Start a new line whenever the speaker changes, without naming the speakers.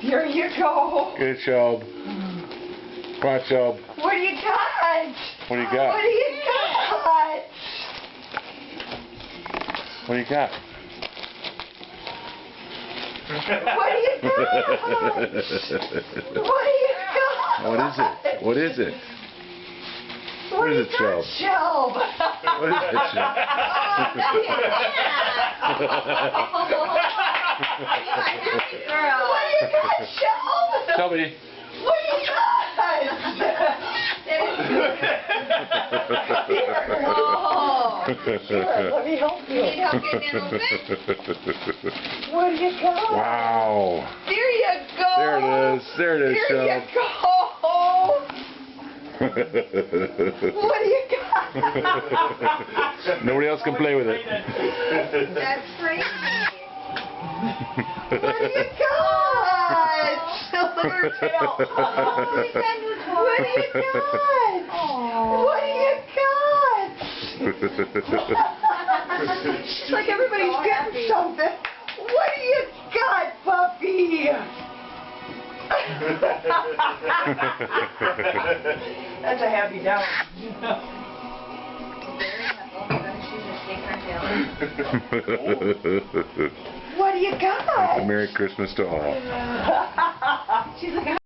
Here you go.
Good, Shelb. Come on, Shelb.
What do you got?
What do you got?
What do you got?
What do you got?
What do you got? What do you got?
What is it? What is it? What is it, Shelb?
Shelb?
What is it, Shelb?
What do you got, Shelb?
Shelby.
What do you got? Sure, let me help you.
Need help getting in the
What do you got?
Wow.
There you go.
There it is. There it is,
There
Shelb.
you go. What do you got?
Nobody else can play with it.
That's crazy.
What do you got? What do you got? What do you got? It's like everybody's getting something. What do you got, puppy? That's a happy dog. What do you got?
Merry Christmas to all.
She's like,